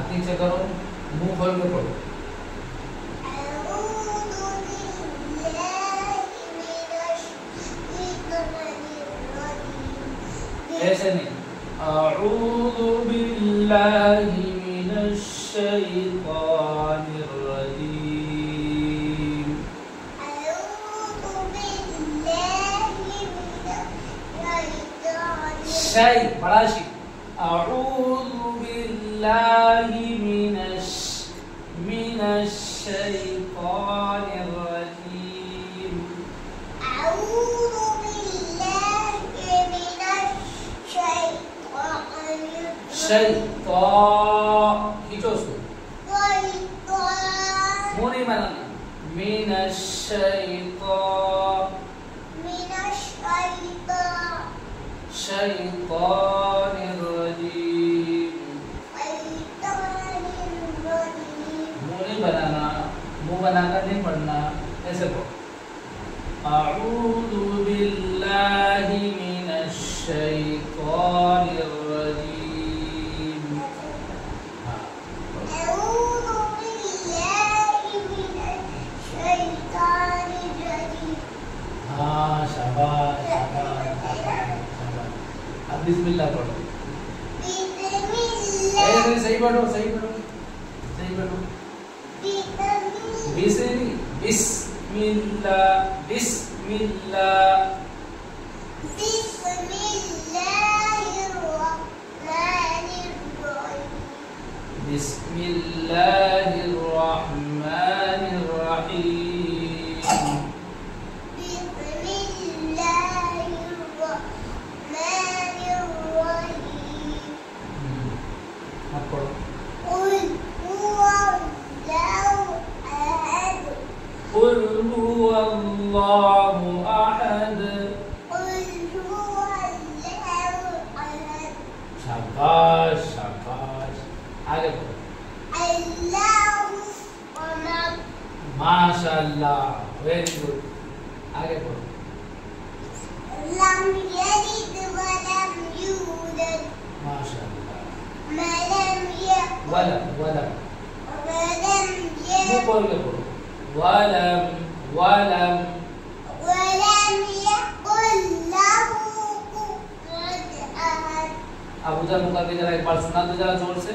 ہاتھ نیچے کرو, منہ کھول کے پڑھو. ایسے نہیں, اعوذ باللہ من الشیطان الرجیم. شی بڑا شی, اعوذ باللہ من الشیطان الرجیم. شیطان کھینچو اس کو, منہ نہیں بنانا. من الشیطان شیطان الرجیم. منہ نہیں بنانا, منہ بنا کر نہیں پڑھنا, ایسے پڑھو. اعوذ باللہ من الشیطان الرجیم. ہاں شاباش شاباش شاباش. اب بسم اللہ پڑھو. صحیح پڑھو, صحیح پڑھو, صحیح پڑھو. بسم اللہ, بسم اللہ. بسم اللہ الرحمن الرحیم. اب پڑھو. قل هو اللہ احد. شاباش شاباش. آگے پڑھو. ماشاء اللہ, ویری گڈ. آگے پڑھو. ماشاء اللہ. ولم ولم منہ کھول کے پڑھو. ولم ولم اب ادھر مکر کے ذرا ایک بار سنا دو ذرا زور سے.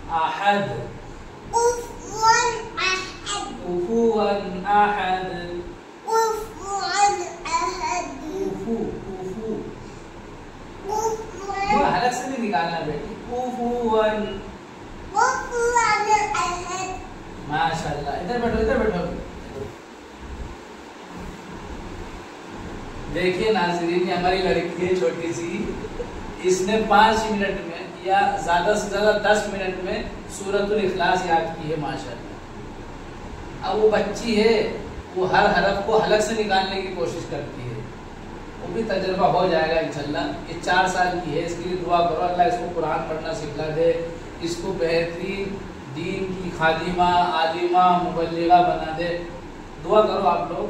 احد احد حلق سے نہیں نکالنا بیٹی. ماشاء اللہ. ادھر بیٹھو, ادھر بیٹھو. دیکھیے ناظرین, یہ ہماری لڑکی ہے چھوٹی سی, اس نے 5 منٹ میں یا زیادہ سے زیادہ 10 منٹ میں سورۃ الاخلاص یاد کی ہے. ماشاء اللہ. اب وہ بچی ہے, وہ ہر حرف کو حلق سے نکالنے کی کوشش کرتی ہے. وہ بھی تجربہ ہو جائے گا انشاءاللہ. یہ 4 سال کی ہے, اس کے لیے دعا کرو اللہ اس کو قرآن پڑھنا سکھلا دے, اس کو بہترین دین کی خادمہ, عالمہ, مبلغہ بنا دے. دعا کرو آپ لوگ.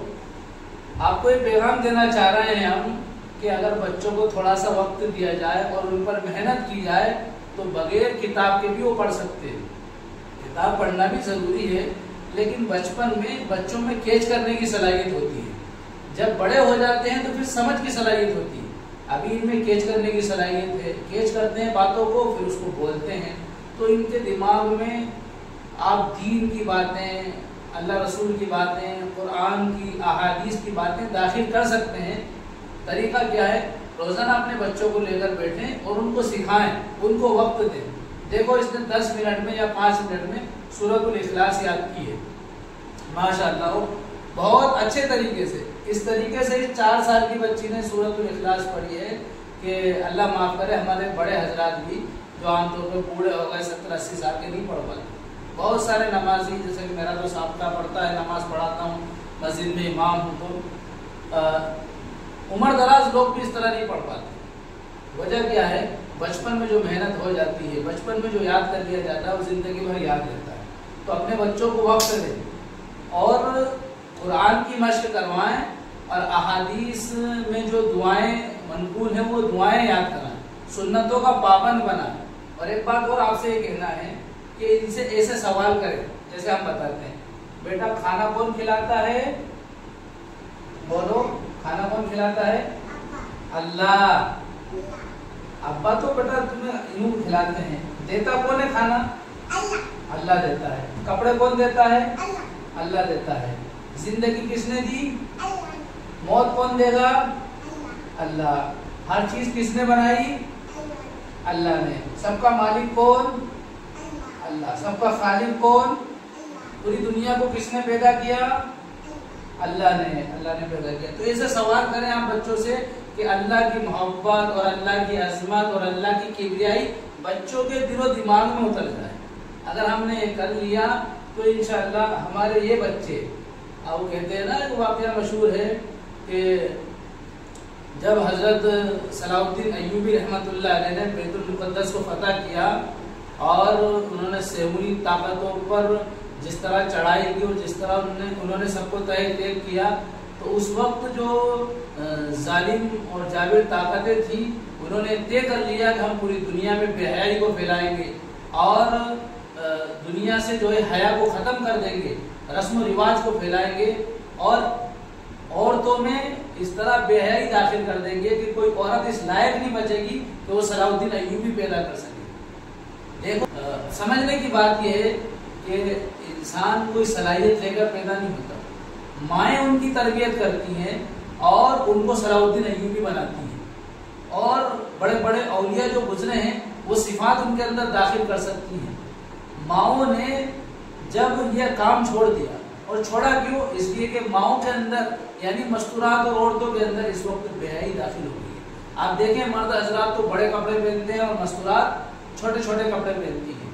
آپ کو یہ پیغام دینا چاہ رہے ہیں ہم کہ اگر بچوں کو تھوڑا سا وقت دیا جائے اور ان پر محنت کی جائے تو بغیر کتاب کے بھی وہ پڑھ سکتے ہیں. کتاب پڑھنا بھی ضروری ہے, لیکن بچپن میں بچوں میں کیچ کرنے کی صلاحیت ہوتی ہے. جب بڑے ہو جاتے ہیں تو پھر سمجھ کی صلاحیت ہوتی ہے. ابھی ان میں کیچ کرنے کی صلاحیت ہے, کیچ کرتے ہیں باتوں کو, پھر اس کو بولتے ہیں. تو ان کے دماغ میں آپ دین کی باتیں, اللہ رسول کی باتیں, قرآن کی احادیث کی باتیں داخل کر سکتے ہیں. طریقہ کیا ہے؟ روزانہ اپنے بچوں کو لے کر بیٹھیں اور ان کو سکھائیں, ان کو وقت دیں. دیکھو اس نے 10 منٹ میں یا 5 منٹ میں سورۃ الاخلاص یاد کی ہے. ماشاءاللہ بہت اچھے طریقے سے. اس طریقے سے 4 سال کی بچی نے سورۃ الاخلاص پڑھی ہے کہ اللہ معاف کرے ہمارے بڑے حضرات بھی جو عام طور پہ بوڑھے ہو گئے 70-80 سال کے نہیں پڑھ پاتے. بہت سارے نمازی, جیسے کہ میرا تو سابقہ پڑھتا ہے, نماز پڑھاتا ہوں, مسجد میں امام ہوں, تو عمر دراز لوگ بھی اس طرح نہیں پڑھ پاتے. وجہ کیا ہے؟ بچپن میں جو محنت ہو جاتی ہے، بچپن میں جو یاد کر لیا جاتا ہے وہ زندگی بھر یاد رہتا ہے. تو اپنے بچوں کو وقت دیں اور قرآن کی مشق کروائیں اور احادیث میں جو دعائیں منقول ہیں وہ دعائیں یاد کرائیں، سنتوں کا پابند بنائیں. اور ایک بات اور آپ سے یہ کہنا ہے کہ ان سے ایسے سوال کریں جیسے ہم بتاتے ہیں، بیٹا کھانا کون کھلاتا ہے؟ بولو، کھانا کون کھلاتا ہے؟ اللہ. ابا تو بیٹا تمہیں یوں کھلاتے ہیں. دیتا کون ہے کھانا؟ اللہ دیتا ہے. کپڑے کون دیتا ہے؟ اللہ دیتا ہے. زندگی کس نے دی؟ موت کون دے گا؟ اللہ. ہر چیز کس نے بنائی؟ اللہ نے. سب کا مالک کون؟ اللہ. سب کا خالق کون؟ پوری دنیا کو کس نے پیدا کیا؟ اللہ نے. اللہ نے پیدا کیا. تو ایسے سوال کریں آپ بچوں سے کہ اللہ کی محبت اور اللہ کی عظمت اور اللہ کی کبریائی بچوں کے دل و دماغ میں اتر جائے. اگر ہم نے یہ کر لیا تو انشاءاللہ ہمارے یہ بچے، آپ کہتے ہیں نا، ایک واقعہ مشہور ہے کہ جب حضرت صلاح الدین ایوبی رحمۃ اللہ علیہ نے بیت المقدس کو فتح کیا اور انہوں نے سیموری طاقتوں پر جس طرح چڑھائی کی اور جس طرح انہوں نے سب کو تحریک کیا، تو اس وقت جو ظالم اور جابر طاقتیں تھیں انہوں نے طے کر لیا کہ ہم پوری دنیا میں بے حیائی کو پھیلائیں گے اور دنیا سے جو ہے حیا کو ختم کر دیں گے، رسم و رواج کو پھیلائیں گے اور عورتوں میں اس طرح بے حیائی داخل کر دیں گے کہ کوئی عورت اس لائق نہیں بچے گی کہ وہ صلاح الدین ایوبی پیدا کر سکے. دیکھو، سمجھنے کی بات یہ ہے کہ انسان کوئی صلاحیت لے کر پیدا نہیں ہوتا. مائیں ان کی تربیت کرتی ہیں اور ان کو صلاح الدین ایوبی بناتی ہیں. اور بڑے بڑے اولیاء جو گزرے ہیں وہ صفات ان کے اندر داخل کر سکتی ہیں. ماؤں نے جب یہ کام چھوڑ دیا، اور چھوڑا کیوں؟ اس لیے کہ ماؤں کے اندر یعنی مستورات اور عورتوں کے اندر اس وقت بے حیائی داخل ہو گئی ہے. آپ دیکھیں مرد حضرات تو بڑے کپڑے پہنتے ہیں اور مستورات چھوٹے چھوٹے کپڑے پہنتی ہیں.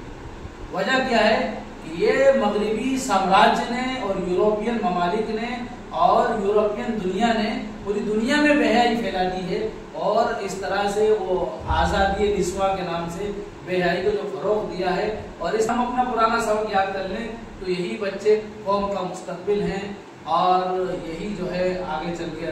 وجہ کیا ہے؟ یہ مغربی سامراجیہ نے اور یوروپین ممالک نے اور یوروپین دنیا نے پوری دنیا میں بے حیائی پھیلا دی ہے اور اس طرح سے وہ آزادی نسواں کے نام سے بے حیائی کو جو فروغ دیا ہے. اور اس ہم اپنا پرانا سبق یاد کر لیں تو یہی بچے قوم کا مستقبل ہیں اور یہی جو ہے آگے چل کے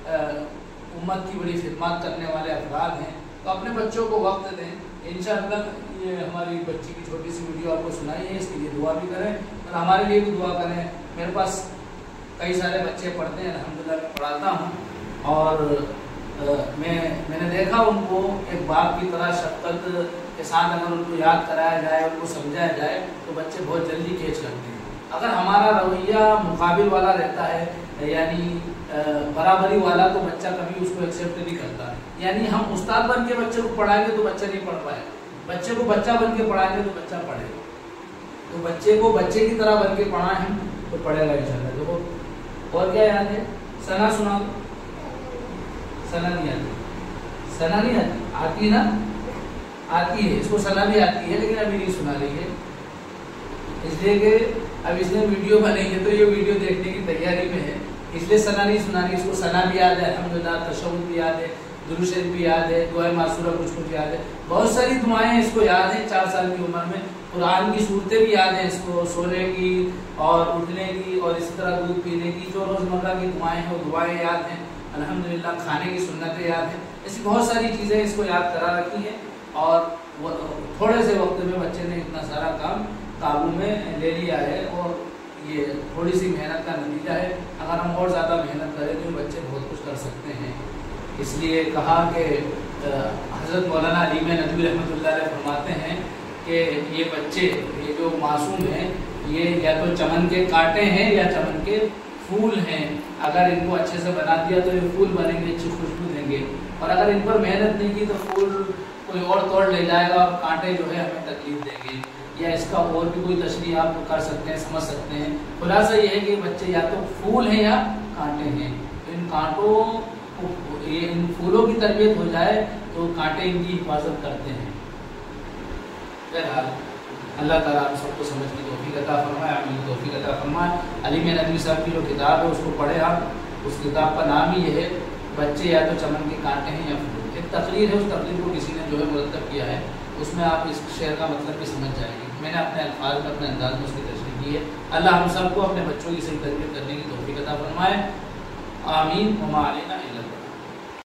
امت کی بڑی خدمات کرنے والے افراد ہیں. تو اپنے بچوں کو وقت دیں. انشاءاللہ یہ ہماری بچی کی چھوٹی سی ویڈیو آپ کو سنائی ہے، اس کے لیے دعا بھی کریں اور ہمارے لیے بھی دعا کریں. میرے پاس کئی سارے بچے پڑھتے ہیں، الحمدللہ میں پڑھاتا ہوں اور میں نے دیکھا ان کو ایک باپ کی طرح شفقت کے ساتھ اگر ان کو یاد کرایا جائے، ان کو سمجھایا جائے تو بچے بہت جلدی کیچ کرتے ہیں. اگر ہمارا رویہ مقابل والا رہتا ہے یعنی برابری والا تو بچہ کبھی اس کو ایکسیپٹ نہیں کرتا. یعنی ہم استاد بن کے بچے کو پڑھائیں گے تو بچہ نہیں پڑھ پائے گا، بچے کو بچہ بن کے پڑھائیں گے تو بچہ پڑھے گا. تو بچے کو بچے کی طرح بن کے پڑھائیں ہم تو پڑھے گا انشاءاللہ. دیکھو اور کیا یاد ہے؟ ثنا سنا دو. ثنا نہیں آتی؟ ثنا نہیں آتی؟ آتی نا؟ آتی ہے، اس کو ثنا بھی آتی ہے لیکن ابھی نہیں سنا رہی ہے اس لیے کہ اب اس نے ویڈیو بنائی ہے تو یہ ویڈیو دیکھنے کی تیاری میں ہے، اس لیے ثنا نہیں سنا رہی. اس کو ثنا بھی یاد ہے الحمدللہ، تشہد بھی یاد ہے، درود شریف بھی یاد ہے، دعائے معصورہ کچھ یاد ہے، بہت ساری دعائیں اس کو یاد ہیں 4 سال کی عمر میں. قرآن کی صورتیں بھی یاد ہیں اس کو، سونے کی اور اٹھنے کی اور اسی طرح دودھ پینے کی جو روزمرہ کی دعائیں ہیں وہ دعائیں یاد ہیں الحمدللہ. کھانے کی سنتیں یاد ہیں. ایسی بہت ساری چیزیں اس کو یاد کرا رکھی ہیں اور تھوڑے سے وقت میں بچے نے اتنا سارا کام قابو میں لے لیا ہے اور یہ تھوڑی سی محنت کا نتیجہ ہے. اگر ہم اور زیادہ محنت کریں تو بچے بہت کچھ کر سکتے ہیں. اس لیے کہا کہ حضرت مولانا علیم ندوی رحمۃ اللہ علیہ فرماتے ہیں کہ یہ بچے یہ جو معصوم ہیں یہ یا تو چمن کے کانٹے ہیں یا چمن کے پھول ہیں. اگر ان کو اچھے سے بنا دیا تو یہ پھول بنیں گے، اچھی خوشبو دیں گے. اور اگر ان پر محنت نہیں کی تو پھول کوئی اور توڑ لے جائے گا اور کانٹے جو ہے ہمیں تکلیف دیں گے. یا اس کا اور بھی کوئی تشریح آپ کر سکتے ہیں، سمجھ سکتے ہیں. خلاصہ یہ ہے کہ بچے یا تو پھول ہیں یا کانٹے ہیں. ان کانٹوں ان پھولوں کی تربیت ہو جائے تو کانٹے ان کی حفاظت کرتے ہیں. بہرحال اللہ تعالیٰ ہم سب کو سمجھ کی توفیق عطا فرمائے، عمل کی توفیق عطا فرمائے. علیم ندوی صاحب کی جو کتاب ہے اس کو پڑھیں آپ اس کتاب کا نام ہی یہ ہے بچے یا تو چمن کے کانٹے ہیں یا پھول. ایک تقریر ہے, اس تقریر کو کسی نے جو ہے مرتب کیا ہے, اس میں آپ اس شعر کا مطلب بھی سمجھ جائیں گے. میں نے اپنے الفاظ میں اپنے انداز میں اس کی تشریح کی ہے. اللہ ہم سب کو اپنے بچوں کی صحیح تربیت کرنے کی توفیق عطا فرمائے. آمین. وما علینا الا